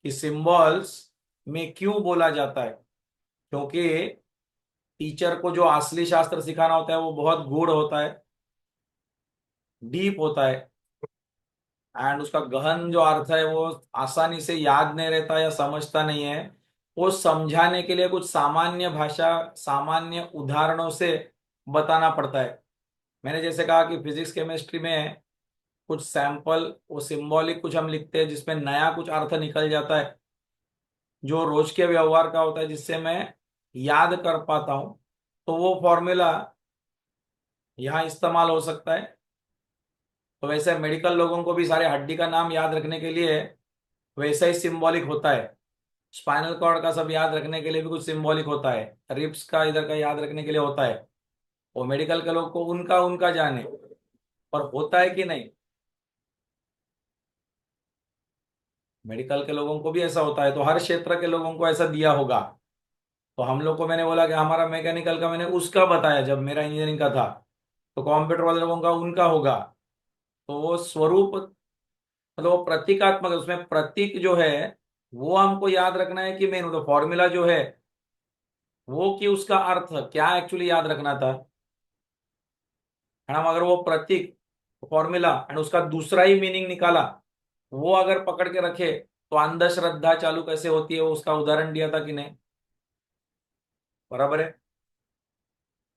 कि सिंबल्स में क्यों बोला जाता है, क्योंकि टीचर को जो असली शास्त्र सिखाना होता है वो बहुत गूढ़ होता है, डीप होता है, एंड उसका गहन जो अर्थ है वो आसानी से याद नहीं रहता या समझता नहीं है। वो समझाने के लिए कुछ सामान्य भाषा, सामान्य उदाहरणों से बताना पड़ता है। मैंने जैसे कहा कि फिजिक्स केमिस्ट्री में कुछ सैंपल, वो सिंबॉलिक कुछ हम लिखते हैं जिसमें नया कुछ अर्थ निकल जाता है, जो रोज के व्यवहार का होता है, जिससे मैं याद कर पाता हूं। तो वो फॉर्मूला यहाँ इस्तेमाल हो सकता है। तो वैसे मेडिकल लोगों को भी सारे हड्डी का नाम याद रखने के लिए वैसा ही सिंबॉलिक होता है। स्पाइनल कॉर्ड का सब याद रखने के लिए भी कुछ सिंबॉलिक होता है, रिब्स का इधर का याद रखने के लिए होता है। वो मेडिकल के लोग को उनका उनका जाने, पर होता है कि नहीं। मेडिकल के लोगों को भी ऐसा होता है, तो हर क्षेत्र के लोगों को ऐसा दिया होगा। तो हम लोग को मैंने बोला कि हमारा मैकेनिकल का, मैंने उसका बताया जब मेरा इंजीनियरिंग का था। तो कंप्यूटर वाले लोगों का उनका होगा। तो वो स्वरूप, मतलब वो प्रतीकात्मक है, उसमें प्रतीक जो है वो हमको याद रखना है कि मेन, तो फॉर्मूला जो है वो, कि उसका अर्थ क्या एक्चुअली याद रखना था। है ना, अगर वो प्रतीक, फॉर्मूला एंड उसका दूसरा ही मीनिंग निकाला, वो अगर पकड़ के रखे, तो अंधश्रद्धा चालू कैसे होती है वो उसका उदाहरण दिया था कि नहीं। बराबर है,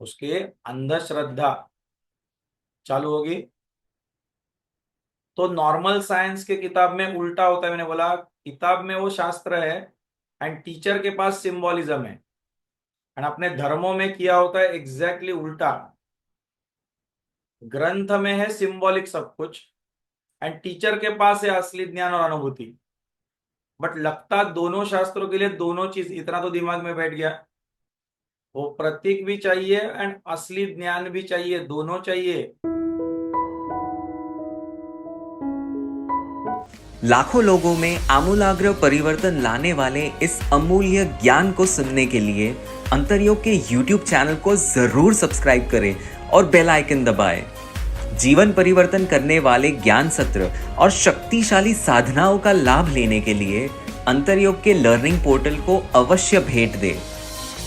उसके अंधश्रद्धा चालू होगी। तो नॉर्मल साइंस के किताब में उल्टा होता है। मैंने बोला किताब में वो शास्त्र है एंड टीचर के पास सिंबॉलिज्म है, एंड अपने धर्मों में किया होता है एग्जैक्टली उल्टा। ग्रंथ में है सिंबॉलिक सब कुछ, एंड टीचर के पास है असली ज्ञान और अनुभूति। बट लगता दोनों शास्त्रों के लिए दोनों चीज, इतना तो दिमाग में बैठ गया, वो प्रतीक भी चाहिए एंड असली ज्ञान भी चाहिए, दोनों चाहिए। लाखों लोगों में आमूलाग्र परिवर्तन लाने वाले इस अमूल्य ज्ञान को सुनने के लिए अंतरयोग के YouTube चैनल को जरूर सब्सक्राइब करें और बेल आइकन दबाएं। जीवन परिवर्तन करने वाले ज्ञान सत्र और शक्तिशाली साधनाओं का लाभ लेने के लिए अंतरयोग के लर्निंग पोर्टल को अवश्य भेंट दें।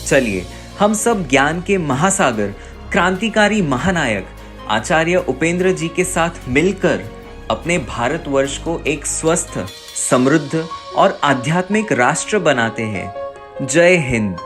चलिए हम सब ज्ञान के महासागर, क्रांतिकारी महानायक आचार्य उपेंद्र जी के साथ मिलकर अपने भारतवर्ष को एक स्वस्थ, समृद्ध और आध्यात्मिक राष्ट्र बनाते हैं। जय हिंद।